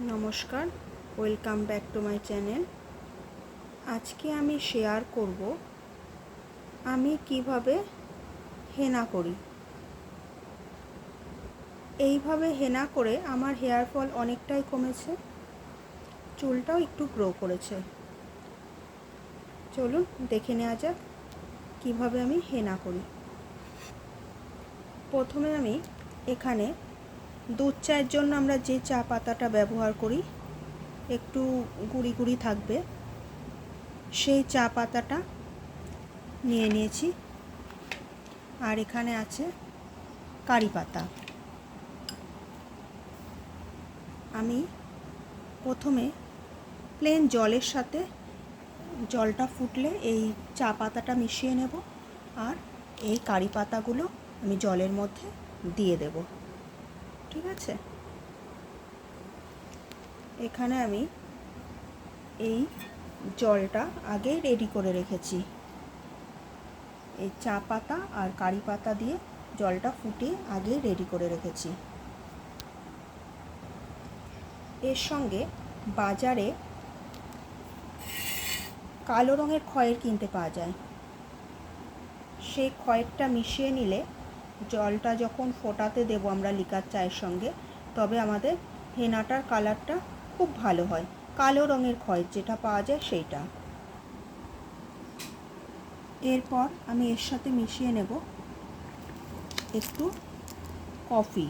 নমস্কার, welcome back to my channel. আজকে আমি শেয়ার করব আমি কিভাবে হেনা করি। এইভাবে হেনা করে আমার হেয়ার ফল অনেকটাই কমেছে, চুলটাও একটু গ্রো করেছে। চলুন দেখে নেওয়া যাক কিভাবে আমি হেনা করি। প্রথমে আমি এখানে দুধ চায়ের জন্য আমরা যে চা পাতাটা ব্যবহার করি, একটু গুঁড়ি গুঁড়ি থাকবে, সেই চা পাতাটা নিয়ে নিয়েছি। আর এখানে আছে কারি পাতা। আমি প্রথমে প্লেন জলের সাথে জলটা ফুটলে এই চা পাতাটা মিশিয়ে নেব, আর এই কারি পাতাগুলো আমি জলের মধ্যে দিয়ে দেব। ঠিক আছে, এখানে আমি এই জলটা আগে রেডি করে রেখেছি। এই চা পাতা আর কারি পাতা দিয়ে জলটা ফুটিয়ে আগে রেডি করে রেখেছি। এর সঙ্গে বাজারে কালো রঙের খয়ের কিনতে পাওয়া যায়, সেই খয়েরটা মিশিয়ে নিলে জলটা যখন ফোটাতে দেবো আমরা লিকার চায়ের সঙ্গে, তবে আমাদের হেনাটার কালারটা খুব ভালো হয়। কালো রঙের খয়ের যেটা পাওয়া যায় সেইটা। এরপর আমি এর সাথে মিশিয়ে নেব একটু কফি,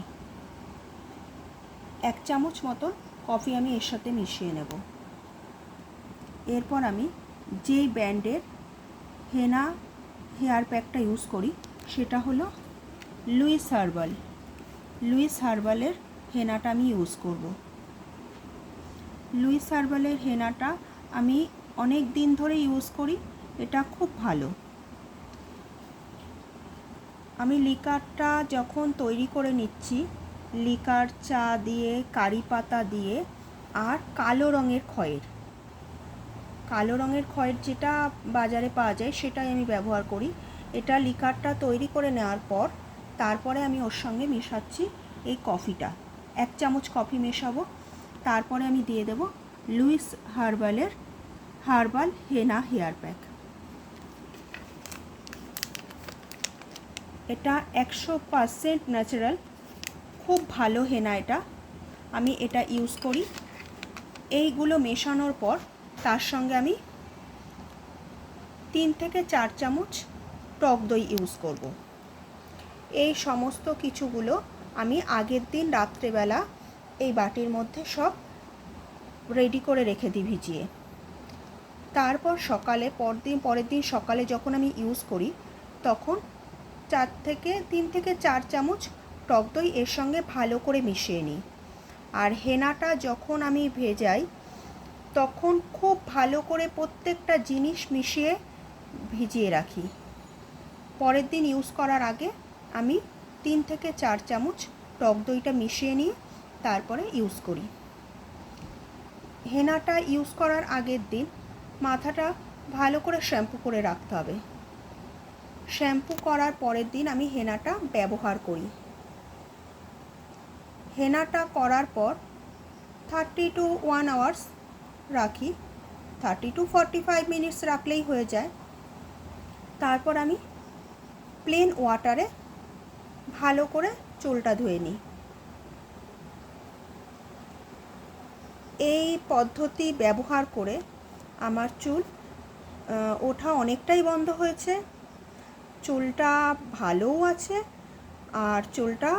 1 চামচ মতো কফি আমি এর সাথে মিশিয়ে নেব। এরপর আমি যেই ব্র্যান্ডের হেনা হেয়ার প্যাকটা ইউজ করি সেটা হলো লুইস হার্বালের হেনাটা আমি ইউজ করব। লুইস হার্বালের হেনাটা আমি অনেক দিন ধরে ইউজ করি, এটা খুব ভালো। আমি লিকারটা যখন তৈরি করে নিচ্ছি, লিকার চা দিয়ে, কারি পাতা দিয়ে, আর কালো রঙের খয়ের যেটা বাজারে পাওয়া যায় সেটাই আমি ব্যবহার করি। এটা লিকারটা তৈরি করে নেওয়ার পর তারপরে আমি ওর সঙ্গে মেশাচ্ছি এই কফিটা। 1 চামচ কফি মেশাবো, তারপরে আমি দিয়ে দেব লুইস হার্বাল হেনা হেয়ার প্যাক। এটা 100% ন্যাচারাল, খুব ভালো হেনা এটা। আমি এটা ইউজ করি। এইগুলো মেশানোর পর তার সঙ্গে আমি 3 থেকে 4 চামচ টক দই ইউজ করব। এই সমস্ত কিছুগুলো আমি আগের দিন রাত্রেবেলা এই বাটির মধ্যে সব রেডি করে রেখে দিই ভিজিয়ে। তারপর সকালে পরের দিন সকালে যখন আমি ইউজ করি তখন 3 থেকে 4 চামচ টক দই এর সঙ্গে ভালো করে মিশিয়ে নিই। আর হেনাটা যখন আমি ভেজাই তখন খুব ভালো করে প্রত্যেকটা জিনিস মিশিয়ে ভিজিয়ে রাখি। পরের দিন ইউজ করার আগে আমি 3 থেকে 4 চামচ টক দইটা মিশিয়ে নিয়ে তারপরে ইউজ করি। হেনাটা ইউজ করার আগের দিন মাথাটা ভালো করে শ্যাম্পু করে রাখতে হবে। শ্যাম্পু করার পরের দিন আমি হেনাটা ব্যবহার করি। হেনাটা করার পর 30 to 1 আওয়ার্স রাখি, 30 to 45 মিনিটস রাখলেই হয়ে যায়। তারপর আমি প্লেন ওয়াটারে ভালো করে চুলটা ধুয়ে নিই। এই পদ্ধতি ব্যবহার করে আমার চুল ওঠা অনেকটাই বন্ধ হয়েছে, চুলটা ভালোও আছে, আর চুলটা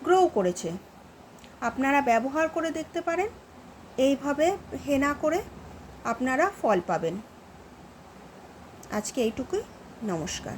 গ্রো করেছে। আপনারা ব্যবহার করে দেখতে পারেন, এইভাবে হেনা করে আপনারা ফল পাবেন। আজকে এইটুকুই, নমস্কার।